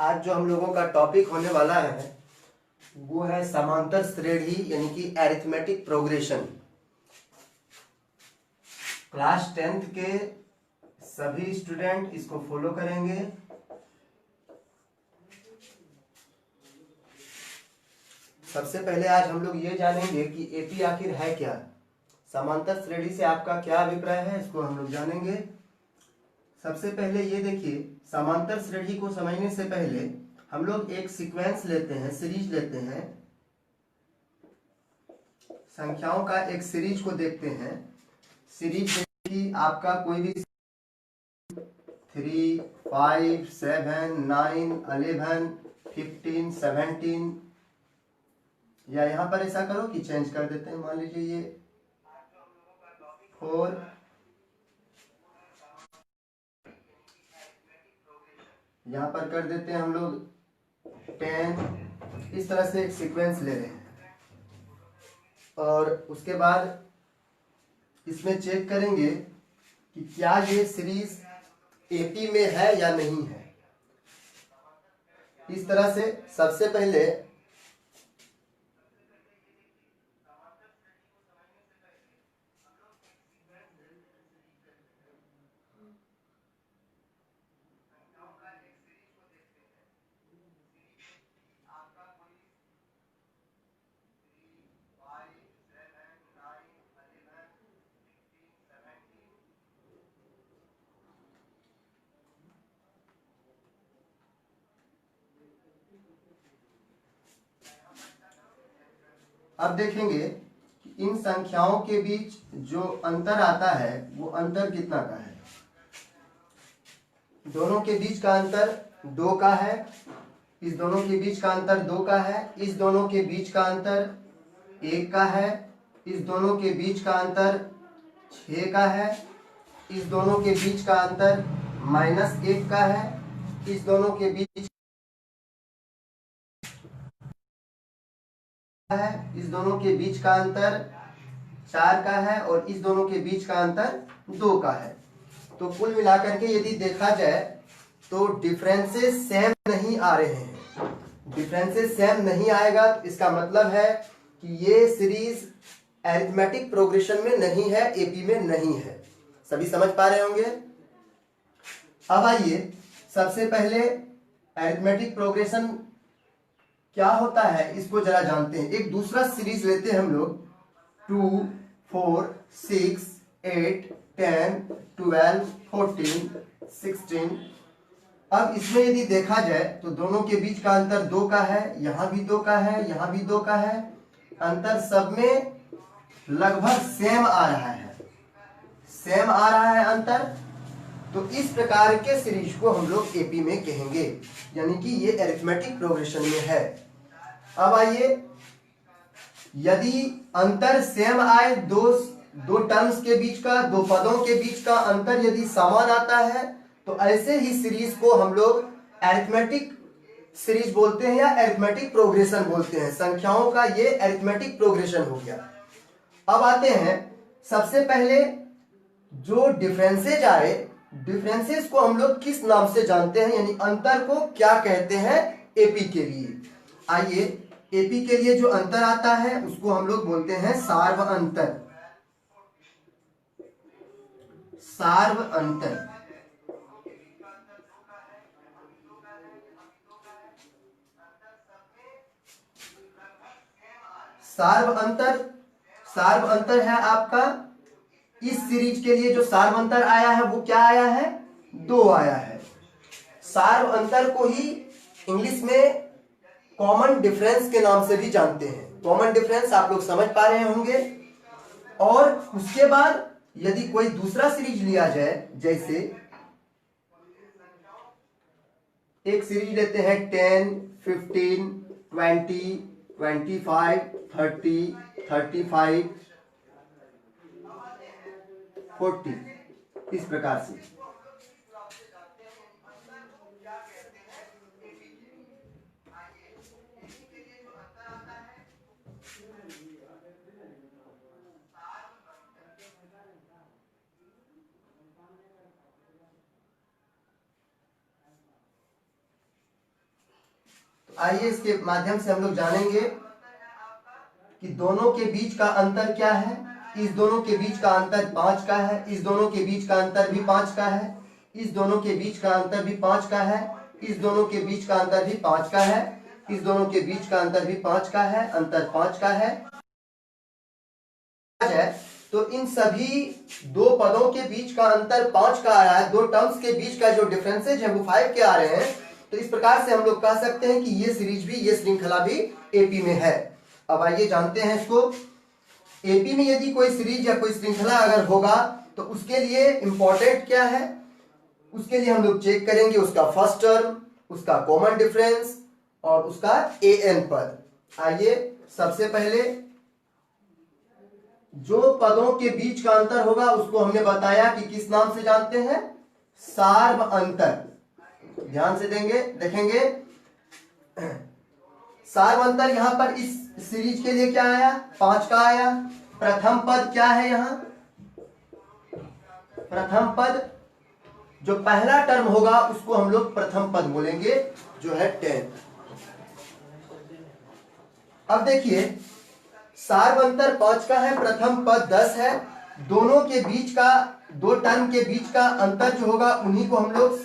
आज जो हम लोगों का टॉपिक होने वाला है वो है समांतर श्रेणी यानी कि अरिथमेटिक प्रोग्रेशन। क्लास 10th के सभी स्टूडेंट इसको फॉलो करेंगे। सबसे पहले आज हम लोग ये जानेंगे कि एपी आखिर है क्या। समांतर श्रेणी से आपका क्या अभिप्राय है इसको हम लोग जानेंगे। सबसे पहले ये देखिए, समांतर श्रेणी को समझने से पहले हम लोग एक सीक्वेंस लेते हैं, सीरीज लेते हैं, संख्याओं का एक सीरीज को देखते हैं। सीरीज कि आपका कोई भी 3, 5, 7, 9, 11, 15, 17 या यहां पर ऐसा करो कि चेंज कर देते हैं। मान लीजिए ये 4, यहां पर कर देते हैं हम लोग 10। इस तरह से एक सीक्वेंस ले रहे हैं और उसके बाद इसमें चेक करेंगे कि क्या ये सीरीज एपी में है या नहीं है। इस तरह से सबसे पहले अब देखेंगे कि इन संख्याओं के बीच जो अंतर आता है वो अंतर कितना का है। दोनों के बीच का अंतर 2 का है, इस दोनों के बीच का अंतर 2 का है, इस दोनों के बीच का अंतर 1 का है, इस दोनों के बीच का अंतर 6 का है, इस दोनों के बीच का अंतर -1 का है, इस दोनों के बीच है, इस दोनों के बीच का अंतर 4 का है और इस दोनों के बीच का अंतर 2 का है। तो कुल मिलाकर के यदि देखा जाए तो डिफरेंसेस सेम नहीं आ रहे हैं। डिफरेंसेस सेम नहीं आएगा तो इसका मतलब है कि ये सीरीज अरिथमेटिक प्रोग्रेशन में नहीं है, एपी में नहीं है। सभी समझ पा रहे होंगे। अब आइए सबसे पहले अरिथमेटिक प्रोग्रेशन क्या होता है इसको जरा जानते हैं। एक दूसरा सीरीज लेते हैं हम लोग 2, 4, 6, 8, 10, 12, 14, 16। अब इसमें यदि देखा जाए तो दोनों के बीच का अंतर 2 का है, यहां भी 2 का है, यहां भी 2 का है। अंतर सब में लगभग सेम आ रहा है, सेम आ रहा है अंतर। तो इस प्रकार के सीरीज को हम लोग एपी में कहेंगे, यानी कि ये अरिथमेटिक प्रोग्रेशन में है। अब आइए, यदि अंतर सेम आए, दो टर्म्स के बीच का, दो पदों के बीच का अंतर यदि समान आता है तो ऐसे ही सीरीज को हम लोग अरिथमेटिक सीरीज बोलते हैं या अरिथमेटिक प्रोग्रेशन बोलते हैं। संख्याओं का ये अरिथमेटिक प्रोग्रेशन हो गया। अब आते हैं, सबसे पहले जो डिफरेंसेज आए, डिफरेंसेस को हम लोग किस नाम से जानते हैं, यानी अंतर को क्या कहते हैं एपी के लिए। आइए, एपी के लिए जो अंतर आता है उसको हम लोग बोलते हैं सार्व अंतर। सार्व अंतर, सार्व अंतर, सार्व अंतर है आपका इस सीरीज के लिए जो सार्व अंतर आया है वो क्या आया है, 2 आया है। सार्व अंतर को ही इंग्लिश में कॉमन डिफरेंस के नाम से भी जानते हैं। कॉमन डिफरेंस आप लोग समझ पा रहे होंगे। और उसके बाद यदि कोई दूसरा सीरीज लिया जाए, जैसे एक सीरीज लेते हैं 10, 15, 20, 25, 30, 35, 40, इस प्रकार से। आइए इसके माध्यम से हम लोग जानेंगे कि दोनों के बीच का अंतर क्या है। इस दोनों के बीच का अंतर 5 का है, इस दोनों के बीच का अंतर भी 5 का है, इस दोनों के बीच का अंतर भी 5 का है, इस दोनों के बीच का अंतर भी 5 का है, इस दोनों के बीच का अंतर भी 5 का है, अंतर 5 का है। तो इन सभी दो पदों के बीच का अंतर 5 का आ रहा है, दो टर्म्स के बीच का जो डिफरेंसेज है वो 5 के आ रहे हैं। तो इस प्रकार से हम लोग कह सकते हैं कि ये सीरीज भी, ये श्रृंखला भी एपी में है। अब आइए जानते हैं इसको। एपी में यदि कोई सीरीज या कोई श्रृंखला अगर होगा तो उसके लिए इंपॉर्टेंट क्या है, उसके लिए हम लोग चेक करेंगे उसका फर्स्ट टर्म, उसका कॉमन डिफरेंस और उसका एन पद। आइए सबसे पहले जो पदों के बीच का अंतर होगा उसको हमने बताया कि किस नाम से जानते हैं, सार्व अंतर। ध्यान से देखेंगे सार्व अंतर यहां पर इस सीरीज के लिए क्या आया, 5 का आया। प्रथम पद क्या है यहां, प्रथम पद जो पहला टर्म होगा उसको हम लोग प्रथम पद बोलेंगे, जो है 10। अब देखिए सार्व अंतर 5 का है, प्रथम पद 10 है। दोनों के बीच का, दो टर्म के बीच का अंतर जो होगा उन्हीं को हम लोग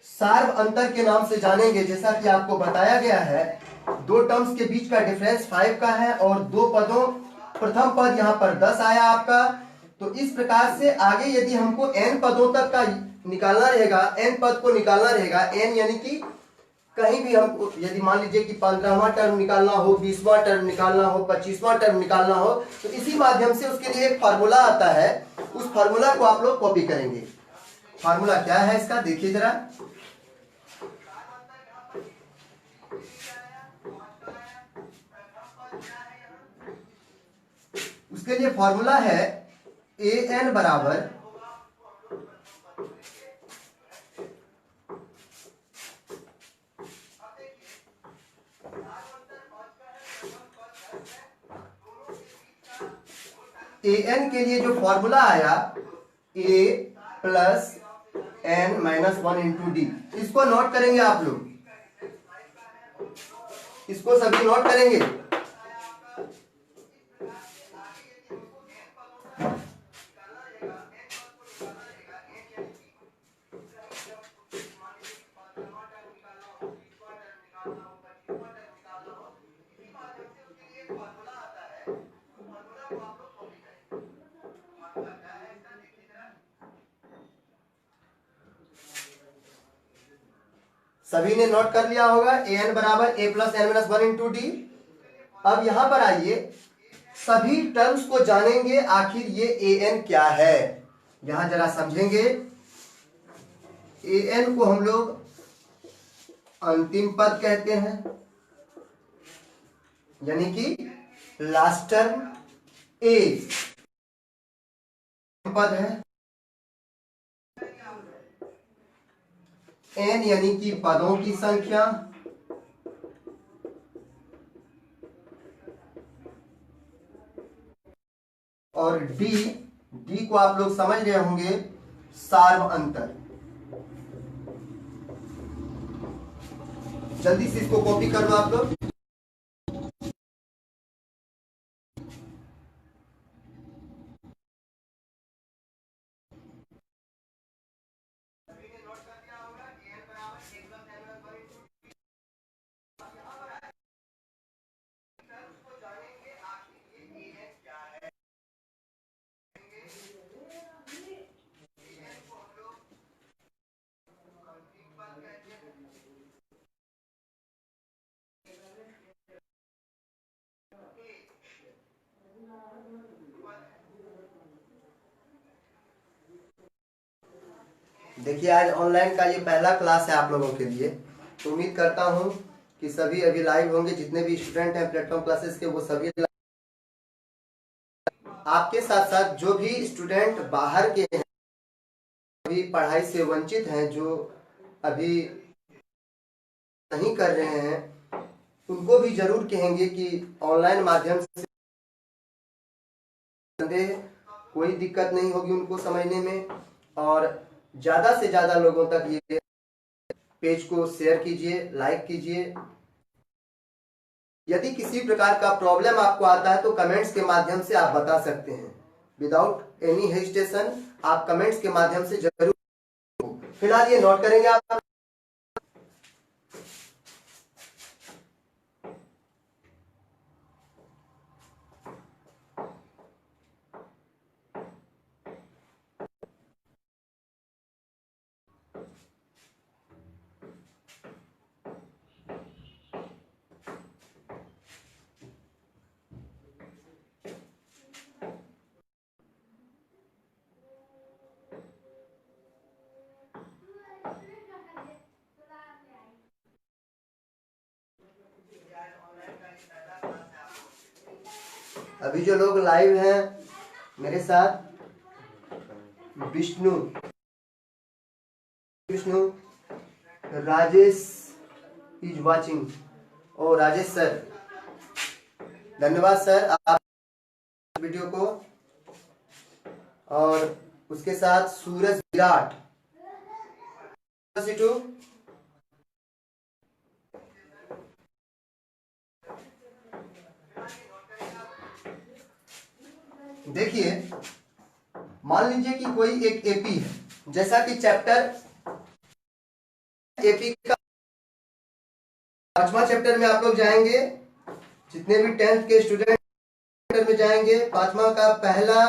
सार्व अंतर के नाम से जानेंगे। जैसा कि आपको बताया गया है, दो टर्म्स के बीच का डिफरेंस 5 का है और दो पदों, प्रथम पद यहाँ पर 10 आया आपका। तो इस प्रकार से आगे यदि हमको n पदों तक का निकालना रहेगा, n पद को निकालना रहेगा, n यानी कि कहीं भी हमको यदि मान लीजिए कि 15वां टर्म निकालना हो, 20वां टर्म निकालना हो, 25वां टर्म निकालना हो, तो इसी माध्यम से उसके लिए एक फार्मूला आता है। उस फार्मूला को आप लोग कॉपी करेंगे। फार्मूला क्या है इसका देखिए जरा। उसके लिए फॉर्मूला है ए एन बराबर ए एन के लिए जो फॉर्मूला आया A plus N minus 1 into D. इसको नोट करेंगे आप लोग, इसको सभी नोट करेंगे। सभी ने नोट कर लिया होगा, ए एन बराबर A plus N minus 1 into D. अब यहां पर आइए सभी टर्म्स को जानेंगे आखिर ये ए एन क्या है। यहां जरा समझेंगे, ए एन को हम लोग अंतिम पद कहते हैं, यानी कि लास्ट टर्म। ए पद है, एन यानी कि पदों की संख्या, और डी, डी को आप लोग समझ रहे होंगे सार्व अंतर। जल्दी से इसको कॉपी कर लो आप लोग। देखिए आज ऑनलाइन का ये पहला क्लास है आप लोगों के लिए, तो उम्मीद करता हूं कि सभी अभी लाइव होंगे। जितने भी स्टूडेंट हैं प्लेटफॉर्म क्लासेस के, वो सभी आपके साथ साथ जो भी स्टूडेंट बाहर के हैं, अभी पढ़ाई से वंचित हैं, जो अभी नहीं कर रहे हैं, उनको भी जरूर कहेंगे कि ऑनलाइन माध्यम से कोई दिक्कत नहीं होगी उनको समझने में। और ज्यादा से ज्यादा लोगों तक ये पेज को शेयर कीजिए, लाइक कीजिए। यदि किसी प्रकार का प्रॉब्लम आपको आता है तो कमेंट्स के माध्यम से आप बता सकते हैं, विदाउट एनी हेजिटेशन आप कमेंट्स के माध्यम से जरूर। फिलहाल ये नोट करेंगे आप। अभी जो लोग लाइव हैं मेरे साथ, Vishnu, Rajesh is watching. Oh Rajesh sir, धन्यवाद सर आप वीडियो को। और उसके साथ सूरज विराट देखिए, मान लीजिए कि कोई एक एपी है, जैसा कि चैप्टर एपी का 5वां चैप्टर में आप लोग जाएंगे, जितने भी 10th के स्टूडेंट में जाएंगे, 5वां का पहला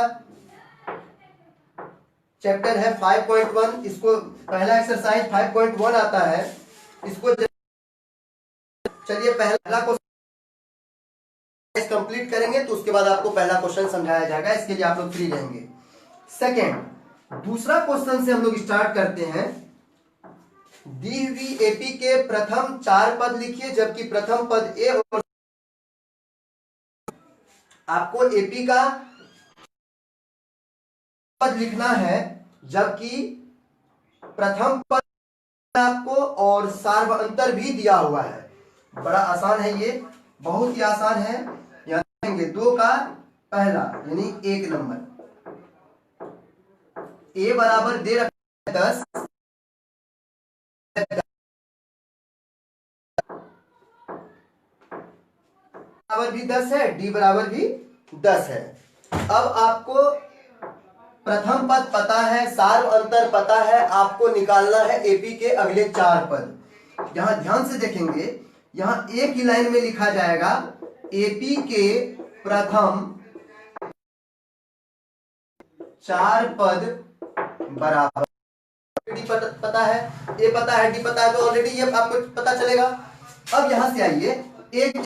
चैप्टर है 5.1। इसको पहला एक्सरसाइज 5.1 आता है। इसको चलिए पहला क्वेश्चन कंप्लीट करेंगे तो उसके बाद आपको पहला क्वेश्चन समझाया जाएगा, इसके लिए आप लोग फ्री रहेंगे। सेकंड, दूसरा क्वेश्चन से हम लोग स्टार्ट करते हैं। दी हुई एपी के प्रथम 4 पद लिखिए, जबकि प्रथम पद ए और आपको एपी का पद लिखना है, जबकि प्रथम पद आपको और सार्वअंतर भी दिया हुआ है। बड़ा आसान है ये, बहुत ही आसान है। यहां देखेंगे 2 का पहला यानी 1 नंबर, ए बराबर दे रखा है 10, बराबर भी 10 है, डी बराबर भी 10 है। अब आपको प्रथम पद पता है, सार्वअंतर पता है, आपको निकालना है एपी के अगले 4 पद। यहां ध्यान से देखेंगे, यहां एक ही लाइन में लिखा जाएगा एपी के प्रथम 4 पद बराबर। डी पता है, ए पता है, डी पता है, तो ऑलरेडी ये आपको पता चलेगा। अब यहां से आइए, एक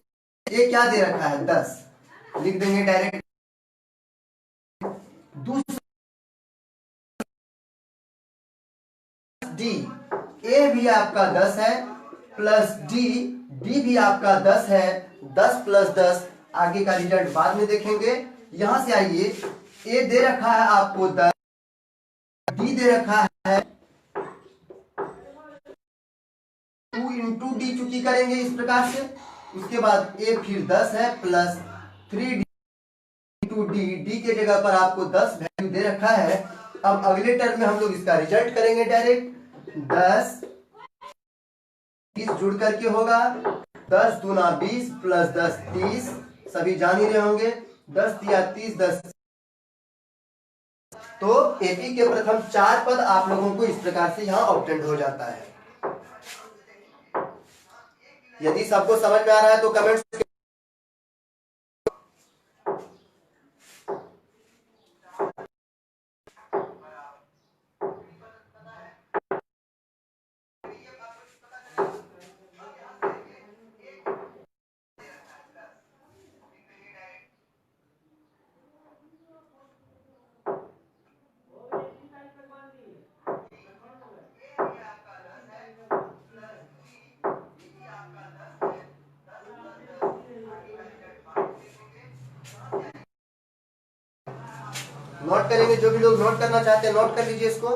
ए क्या दे रखा है 10, लिख देंगे डायरेक्ट। दूसरा डी, ए भी आपका 10 है, प्लस डी, डी भी आपका 10 है, 10 प्लस 10, आगे का रिजल्ट बाद में देखेंगे। यहां से आइए, ए दे रखा है आपको 10, डी दे रखा है 2 इंटू डी, चुकी करेंगे इस प्रकार से। उसके बाद ए फिर 10 है, plus 3 D into D, D के जगह पर आपको 10 वैल्यू दे रखा है। अब अगले टर्म में हम लोग इसका रिजल्ट करेंगे डायरेक्ट। 10 20 जुड़ करके होगा 10 दूना 20 प्लस 10 30, सभी जान ही रहे होंगे, 10 दिया 30, 10। तो एपी के प्रथम 4 पद आप लोगों को इस प्रकार से यहां ऑब्टेंड हो जाता है। यदि सबको समझ में आ रहा है तो कमेंट्स नोट करेंगे। जो भी लोग नोट करना चाहते हैं नोट कर लीजिए इसको।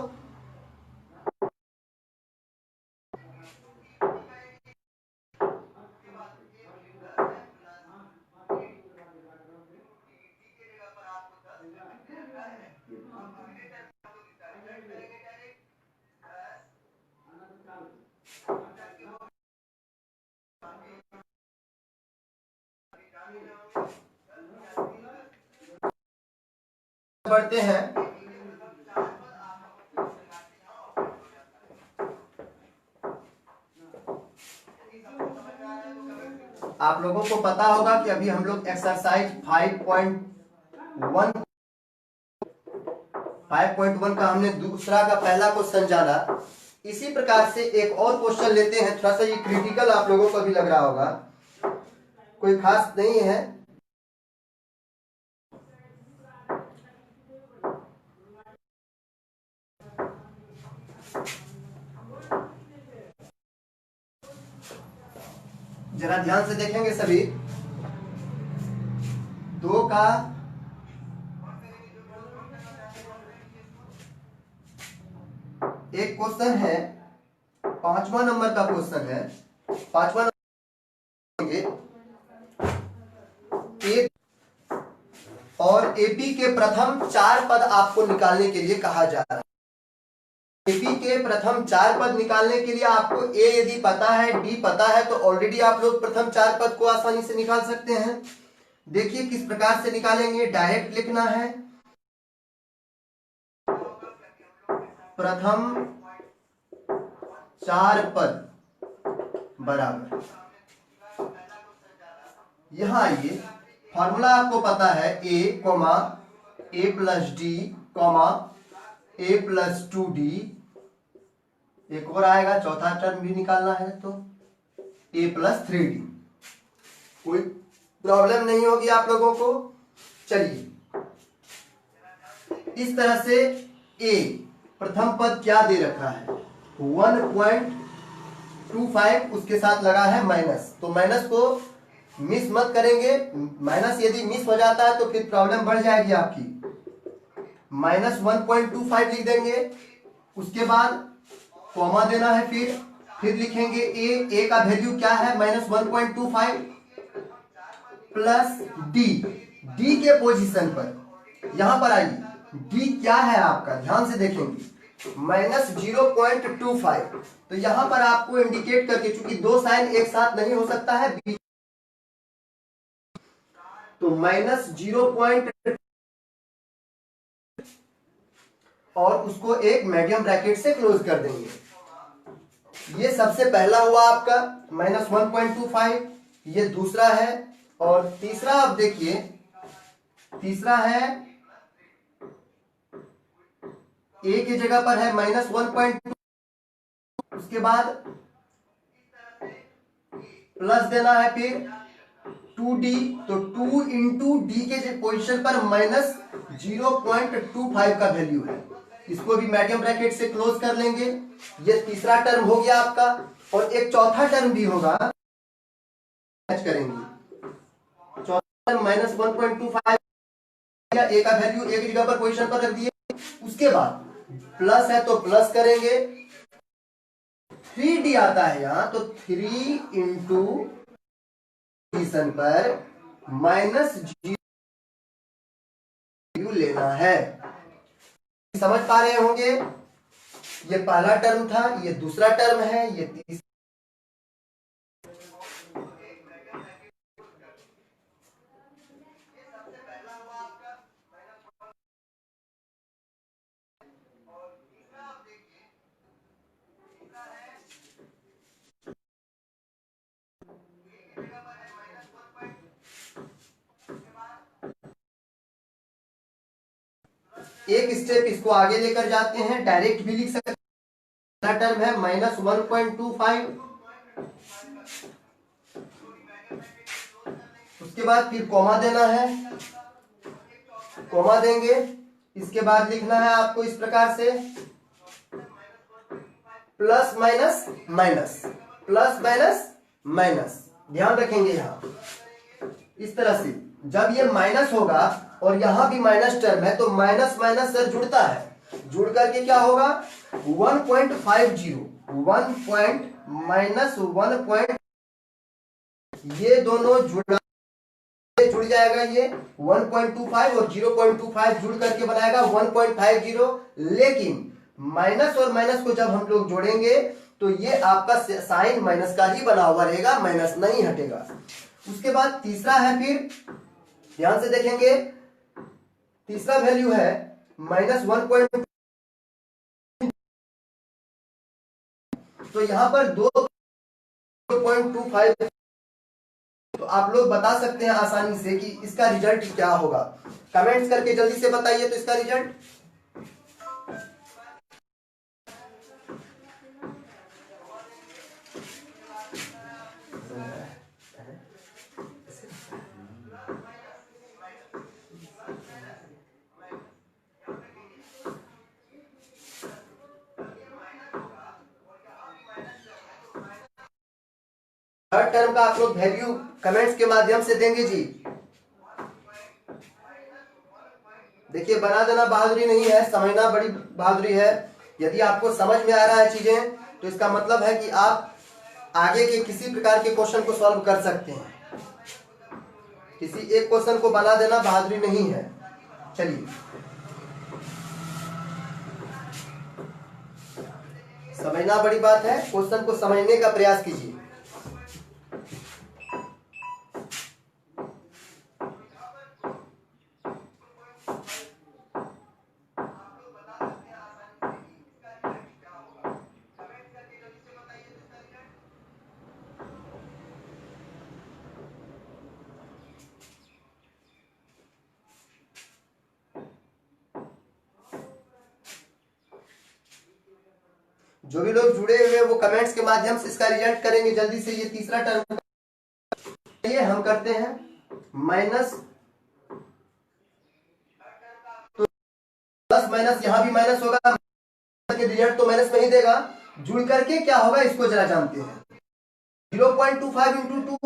बढ़ते हैं। आप लोगों को पता होगा कि अभी हम लोग एक्सरसाइज 5.1 का हमने दूसरा का पहला क्वेश्चन जाना। इसी प्रकार से एक और क्वेश्चन लेते हैं, थोड़ा सा ये क्रिटिकल आप लोगों को भी लग रहा होगा, कोई खास नहीं है। जरा ध्यान से देखेंगे सभी। 2 का एक क्वेश्चन है, 5वां नंबर का क्वेश्चन है। 5वां नंबर एक और एपी के प्रथम 4 पद आपको निकालने के लिए कहा जा रहा है। एपी के प्रथम 4 पद निकालने के लिए आपको ए यदि पता है, डी पता है, तो ऑलरेडी आप लोग प्रथम 4 पद को आसानी से निकाल सकते हैं। देखिए किस प्रकार से निकालेंगे, डायरेक्ट लिखना है। प्रथम 4 पद बराबर, यहां आइए, फॉर्मूला आपको पता है, ए कॉमा ए प्लस डी कॉमा ए प्लस 2d, एक और आएगा, चौथा टर्म भी निकालना है तो a प्लस 3d। कोई प्रॉब्लम नहीं होगी आप लोगों को। चलिए, इस तरह से a प्रथम पद क्या दे रखा है, 1.25, उसके साथ लगा है माइनस, तो माइनस को मिस मत करेंगे। माइनस यदि मिस हो जाता है तो फिर प्रॉब्लम बढ़ जाएगी आपकी। माइनस 1.25 लिख देंगे, उसके बाद कॉमा देना है, फिर लिखेंगे ए का वैल्यू क्या है, -1.25 प्लस डी के पोजीशन पर, यहां पर आइए, डी क्या है आपका, ध्यान से देखेंगे, -0.25, तो यहां पर आपको इंडिकेट करके, चूंकि 2 साइन एक साथ नहीं हो सकता है, तो -0. और उसको एक मीडियम ब्रैकेट से क्लोज कर देंगे। ये सबसे पहला हुआ आपका -1.25, ये दूसरा है। और तीसरा आप देखिए, तीसरा है ए की जगह पर है -1.2, उसके बाद प्लस देना है, फिर 2d, तो 2 इंटू डी के पोजीशन पर -0.25 का वैल्यू है, इसको भी मीडियम ब्रैकेट से क्लोज कर लेंगे। ये तीसरा टर्म हो गया आपका, और एक चौथा टर्म भी होगा, मैच करेंगे। चौथा टर्म -1.25, ए का वैल्यू एक जगह पर पोजीशन पर रख दिए, उसके बाद प्लस है तो प्लस करेंगे, 3d आता है यहां, तो 3 इंटू पोजीशन पर -0 लेना है। समझ पा रहे होंगे, ये पहला टर्म था, ये दूसरा टर्म है, ये तीसरा। एक स्टेप इसको आगे लेकर जाते हैं, डायरेक्ट भी लिख सकते हैं। पहला टर्म है -1.25, उसके बाद फिर कॉमा देना है, कॉमा देंगे, इसके बाद लिखना है आपको इस प्रकार से, plus minus minus, plus minus minus, ध्यान रखेंगे यहां इस तरह से। जब ये माइनस होगा और यहां भी माइनस टर्म है, तो माइनस माइनस सर जुड़ता है, जुड़ करके क्या होगा, 1.50, 1. ये दोनों जुड़ जाएगा, ये 1.25 और 0.25 जुड़ करके बनाएगा 1.50। लेकिन माइनस और माइनस को जब हम लोग जोड़ेंगे तो ये आपका साइन माइनस का ही बना हुआ रहेगा, माइनस नहीं हटेगा। उसके बाद तीसरा है, फिर ध्यान से देखेंगे, तीसरा वैल्यू है -1. तो यहां पर 2.25. तो आप लोग बता सकते हैं आसानी से कि इसका रिजल्ट क्या होगा। कमेंट्स करके जल्दी से बताइए तो इसका रिजल्ट। थर्ड टर्म का आप लोग वैल्यू कमेंट्स के माध्यम से देंगे जी। देखिए, बना देना बहादुरी नहीं है, समझना बड़ी बहादुरी है। यदि आपको समझ में आ रहा है चीजें, तो इसका मतलब है कि आप आगे के किसी प्रकार के क्वेश्चन को सॉल्व कर सकते हैं। किसी एक क्वेश्चन को बना देना बहादुरी नहीं है। चलिए, समझना बड़ी बात है, क्वेश्चन को समझने का प्रयास कीजिए। जो भी लोग जुड़े हुए वो कमेंट्स के माध्यम से इसका रिजल्ट करेंगे जल्दी से। ये तीसरा टर्म ये हम करते हैं माइनस, तो प्लस माइनस, यहां भी माइनस होगा, रिजल्ट तो माइनस में ही देगा। जुड़ करके क्या होगा इसको जरा जानते हैं। 0.25 इंटू 2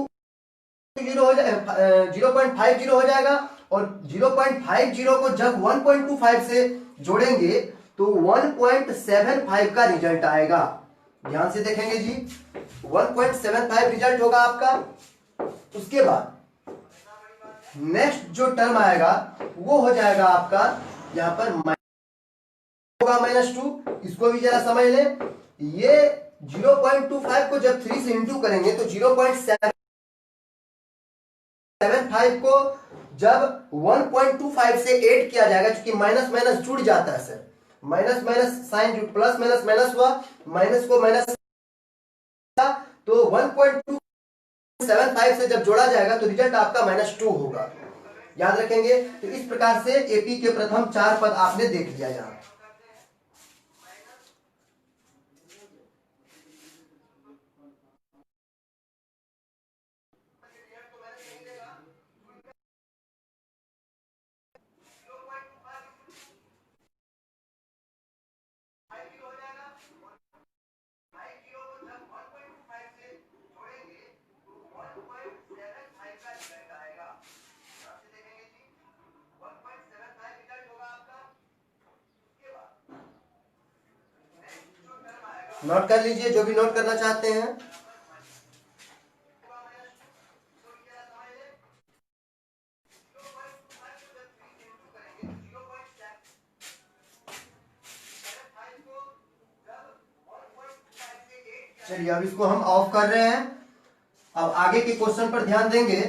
0 हो जाएगा, 0.50 हो जाएगा। और 0.50 को जब 1.25 से जोड़ेंगे तो 1.75 का रिजल्ट आएगा। ध्यान से देखेंगे जी, 1.75 रिजल्ट होगा आपका। उसके बाद नेक्स्ट जो टर्म आएगा वो हो जाएगा आपका यहां पर होगा -2। इसको भी जरा समझ लें। ये 0.25 को जब 3 से इंटू करेंगे तो 0.75 को जब 1.25 से ऐड किया जाएगा, क्योंकि माइनस माइनस जुड़ जाता है सर, माइनस माइनस साइन जुड़, प्लस माइनस माइनस हुआ, माइनस को माइनस, तो 1.275 से जब जोड़ा जाएगा तो रिजल्ट आपका -2 होगा। याद रखेंगे। तो इस प्रकार से एपी के प्रथम 4 पद आपने देख लिया यहां। नोट कर लीजिए जो भी नोट करना चाहते हैं। चलिए, अब इसको हम ऑफ कर रहे हैं। अब आगे के क्वेश्चन पर ध्यान देंगे।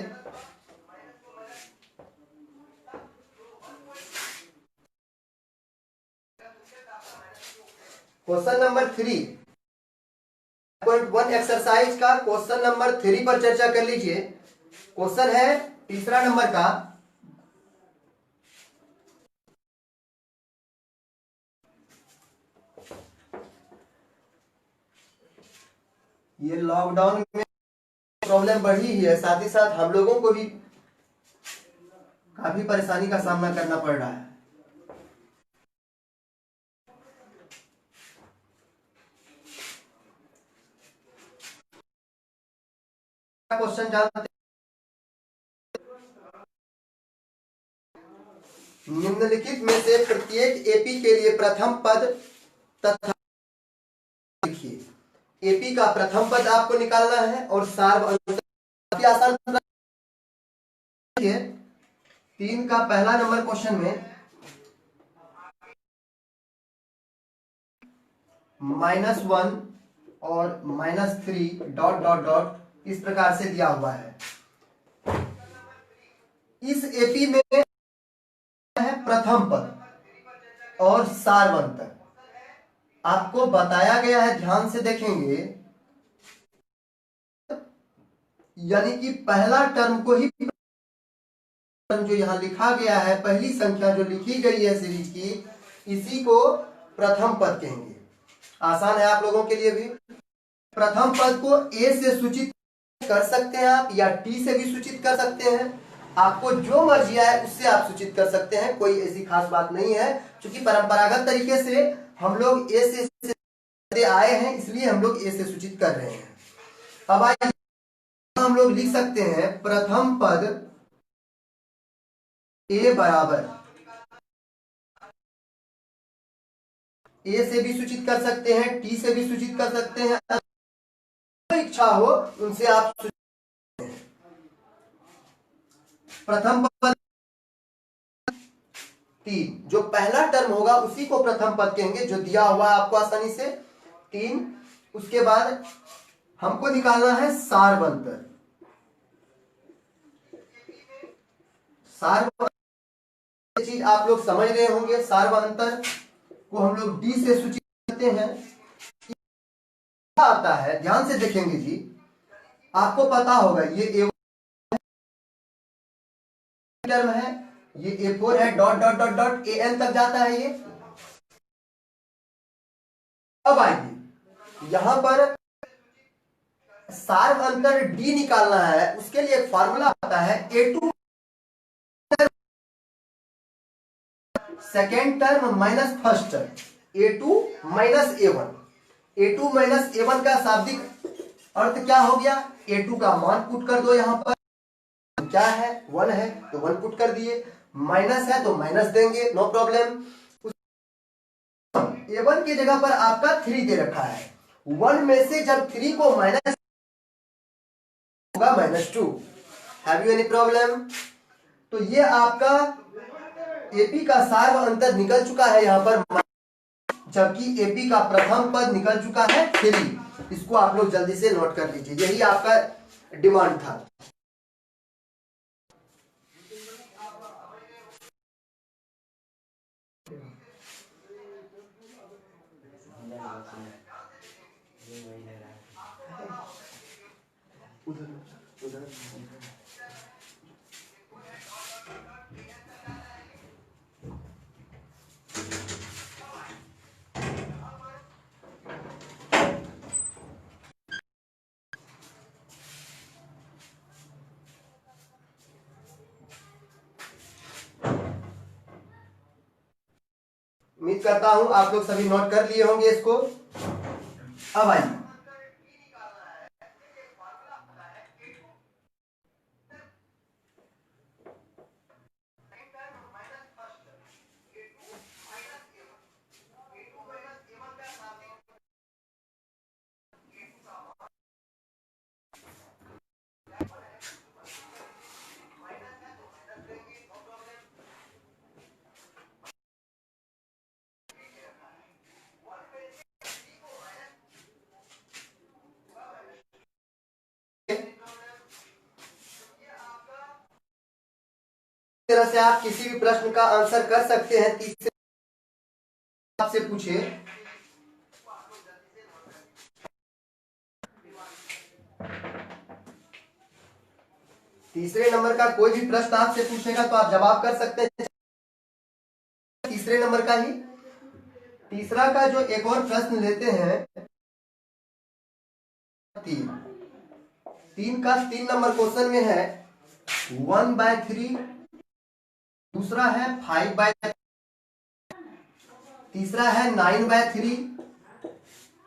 क्वेश्चन नंबर 3.1 एक्सरसाइज का क्वेश्चन नंबर 3 पर चर्चा कर लीजिए। क्वेश्चन है तीसरा नंबर का। ये लॉकडाउन में प्रॉब्लम बढ़ी ही है, साथ ही साथ हम लोगों को भी काफी परेशानी का सामना करना पड़ रहा है। क्वेश्चन जानते हैं। निम्नलिखित में से प्रत्येक एपी के लिए प्रथम पद तथा लिखिए। एपी का प्रथम पद आपको निकालना है और काफी आसान। 3 का पहला नंबर क्वेश्चन में -1 और -3 डॉट डॉट डॉट इस प्रकार से दिया हुआ है। इस एपी में है प्रथम पद और सार्वंतर। आपको बताया गया है, ध्यान से देखेंगे, यानी कि पहला टर्म को ही, जो यहां लिखा गया है, पहली संख्या जो लिखी गई है सीरीज की, इसी को प्रथम पद कहेंगे। आसान है आप लोगों के लिए भी। प्रथम पद को ए से सूचित कर सकते हैं आप, या टी से भी सूचित कर सकते हैं। आपको जो मर्जी आए उससे आप सूचित कर सकते हैं, कोई ऐसी खास बात नहीं है। क्योंकि परंपरागत तरीके से हम लोग ए से आए हैं, इसलिए हम लोग ए से सूचित कर रहे हैं। अब आइए हम लोग लिख सकते हैं प्रथम पद ए बराबर, ए से भी सूचित कर सकते हैं, टी से भी सूचित कर सकते हैं, इच्छा हो उनसे आप सूचित। प्रथम पद 3, जो पहला टर्म होगा उसी को प्रथम पद कहेंगे, जो दिया हुआ है आपको आसानी से 3। उसके बाद हमको निकालना है सार्वंतर। सार्वंतर चीज आप लोग समझ रहे होंगे। सार्वंतर को हम लोग डी से सूचित करते हैं। क्या आता है, ध्यान से देखेंगे जी, आपको पता होगा ये ए टर्म है, ये A4 है, dot dot dot dot AN तक जाता है ये। अब आइए यहां पर सार्वंतर D निकालना है, उसके लिए एक फार्मूला आता है A2 second term minus first term, A2 minus A1। A2 minus A1 का शाब्दिक अर्थ क्या हो गया? A2 का मान पुट कर दो, यहां पर क्या है 1 है तो 1 पुट कर दिए, माइनस है तो माइनस देंगे, नो प्रॉब्लम। A1 की जगह पर आपका 3 दे रखा है। 1 में से जब 3 को माइनस होगा -2। Have you any problem? तो ये आपका एपी का सार्वंतर निकल चुका है यहां पर, जबकि एपी का प्रथम पद निकल चुका है 3। इसको आप लोग जल्दी से नोट कर लीजिए, यही आपका डिमांड था। उम्मीद करता हूं आप लोग सभी नोट कर लिए होंगे इसको। अब आइए तरह से आप किसी भी प्रश्न का आंसर कर सकते हैं। तीसरे आपसे पूछे, तीसरे नंबर का कोई भी प्रश्न आपसे पूछेगा तो आप जवाब कर सकते हैं, तीसरे नंबर का ही। तीसरा का जो एक और प्रश्न लेते हैं, 3 का 3 नंबर क्वेश्चन में है 1/3, दूसरा है 5/3, तीसरा है 9/3,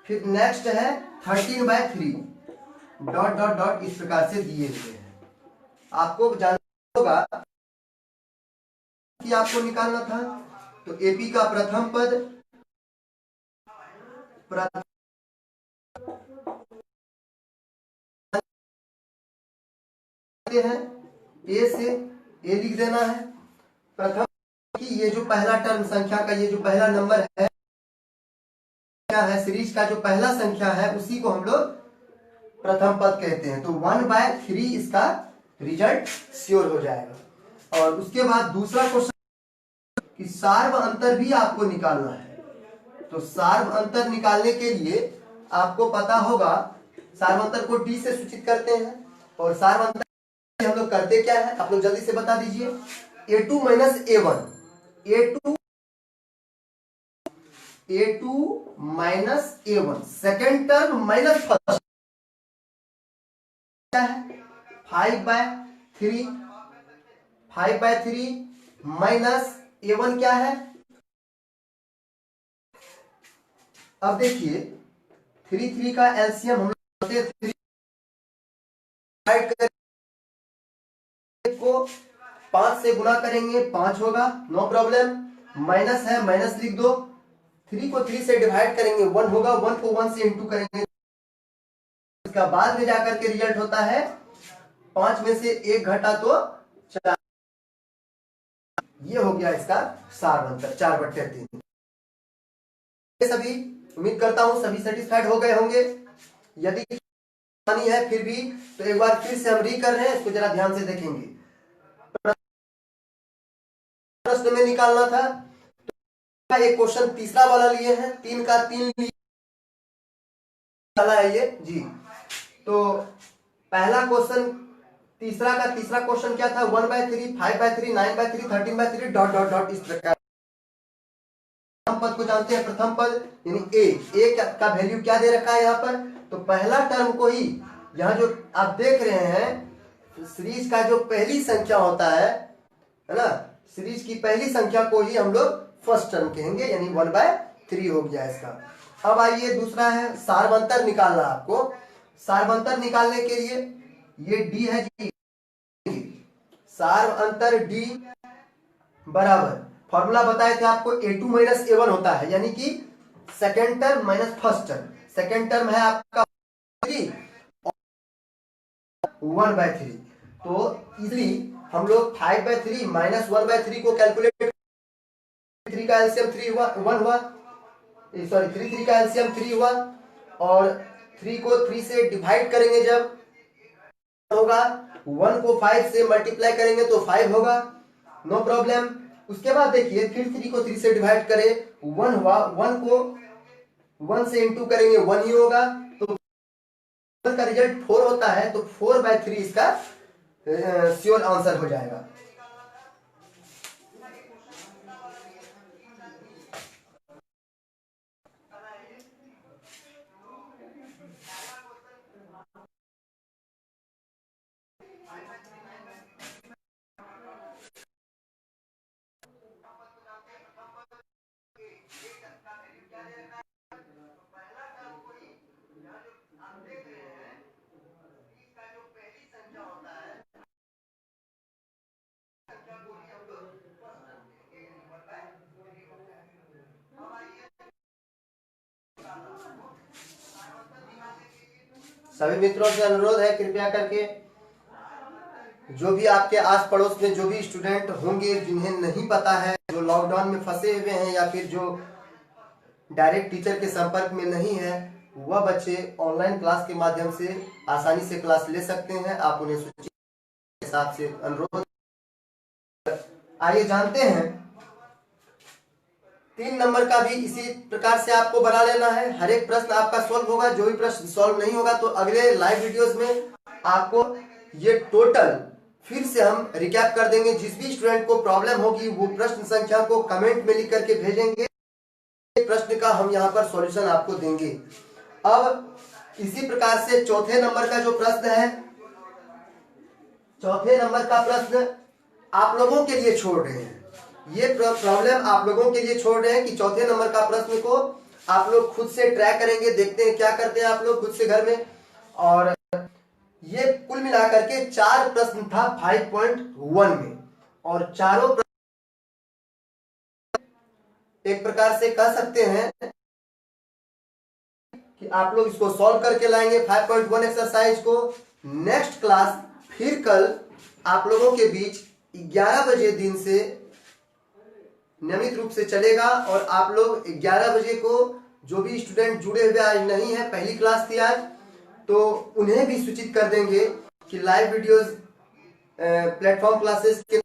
फिर नेक्स्ट है 13/3, डॉट डॉट डॉट इस प्रकार से दिए हुए हैं। आपको जानना होगा कि आपको निकालना था, तो एपी का प्रथम पद है, ए से ए लिख देना है। प्रथम कि ये जो पहला टर्म संख्या का ये जो पहला नंबर है, क्या है, सीरीज का जो पहला संख्या है उसी को हम लोग प्रथम पद कहते हैं। तो 1/3 इसका रिजल्ट श्योर हो जाएगा। और उसके बाद दूसरा क्वेश्चन कि सार्व अंतर भी आपको निकालना है। तो सार्व अंतर निकालने के लिए आपको पता होगा, सार्व अंतर को डी से सूचित करते हैं। और सार्व अंतर हम लोग करते क्या है, आप लोग जल्दी से बता दीजिए। a2 minus a1, a2 minus a1, second term minus first क्या है 5/3, 5/3 माइनस a1 क्या है। अब देखिए 3 का एलसीएम हम लोग 3 को 5 से गुना करेंगे 5 होगा, नो प्रॉब्लम। माइनस है, माइनस लिख दो। 3 को 3 से डिवाइड करेंगे 1 होगा, 1 को 1 से इंटू करेंगे, इसका बाद में जाकर के रिजल्ट होता है 5 में से 1 घटा तो 4। ये हो गया इसका सार अंतर 4/3। सभी उम्मीद करता हूं सभी सेटिस्फाइड हो गए होंगे। यदि है फिर भी तो एक बार फिर से हम री कर रहे हैं, इसको जरा ध्यान से देखेंगे। प्रश्न में निकालना था तो एक क्वेश्चन तीसरा वाला लिए हैं, 3 का 3 निकाला है ये जी। तो पहला क्वेश्चन तीसरा क्वेश्चन क्या था, 1/3, 5/3, 9/3, 13/3 डॉट डॉट डॉट इस प्रकार। पद को जानते हैं, प्रथम पद यानी ए का वैल्यू क्या दे रखा है यहाँ पर। तो पहला टर्म को ही यहाँ जो आप देख रहे हैं सीरीज का जो पहली संख्या होता है ना, सीरीज की पहली संख्या को ही हम लोग फर्स्ट टर्म कहेंगे, यानी 1/3 हो गया इसका। अब आइए दूसरा है सार्वंतर निकालना आपको। सार्वंतर निकालने के लिए ये डी है जी, सार्वंतर डी बराबर फॉर्मूला बताए थे आपको a2 माइनस a1 होता है, यानी कि second term minus first term. Second term है आपका 3 1/3, तो इजली हम लोग 5/3 माइनस 1/3 को कैलकुलेट, 3 का एलसीएम 3 हुआ 1 हुआ, सॉरी 3 का एलसीएम 3 हुआ, और 3 को 3 से डिवाइड करेंगे जब होगा, 1 को 5 से मल्टीप्लाई करेंगे तो 5 होगा, नो प्रॉब्लम। उसके बाद देखिए फिर 3 को 3 से डिवाइड करें 1 हुआ, 1 को 1 से इंटू करेंगे 1 ही होगा, तो का रिजल्ट 4 होता है, तो 4/3 इसका श्योर आंसर हो जाएगा। सभी मित्रों से अनुरोध है कृपया करके जो भी आपके आस पड़ोस में जो भी स्टूडेंट होंगे जिन्हें नहीं पता है, जो लॉकडाउन में फंसे हुए हैं या फिर जो डायरेक्ट टीचर के संपर्क में नहीं है, वह बच्चे ऑनलाइन क्लास के माध्यम से आसानी से क्लास ले सकते हैं। आप उन्हें सूची के हिसाब से अनुरोध। आइए जानते हैं 3 नंबर का भी इसी प्रकार से आपको बना लेना है। हर एक प्रश्न आपका सॉल्व होगा, जो भी प्रश्न सॉल्व नहीं होगा तो अगले लाइव वीडियोस में आपको ये टोटल फिर से हम रिकैप कर देंगे। जिस भी स्टूडेंट को प्रॉब्लम होगी वो प्रश्न संख्या को कमेंट में लिख करके भेजेंगे, प्रश्न का हम यहाँ पर सॉल्यूशन आपको देंगे। अब इसी प्रकार से चौथे नंबर का जो प्रश्न है, चौथे नंबर का प्रश्न आप लोगों के लिए छोड़ रहे हैं, ये प्रॉब्लम आप लोगों के लिए छोड़ रहे हैं कि चौथे नंबर का प्रश्न को आप लोग खुद से ट्राई करेंगे, देखते हैं क्या करते हैं आप लोग खुद से घर में। और ये कुल मिलाकर के 4 प्रश्न था 5.1 में, और चारों एक प्रकार से कह सकते हैं कि आप लोग इसको सॉल्व करके लाएंगे 5.1 एक्सरसाइज को। नेक्स्ट क्लास फिर कल आप लोगों के बीच 11 बजे दिन से नियमित रूप से चलेगा, और आप लोग 11 बजे को जो भी स्टूडेंट जुड़े हुए आज नहीं है, पहली क्लास थी आज, तो उन्हें भी सूचित कर देंगे कि लाइव वीडियोस प्लेटफॉर्म क्लासेस के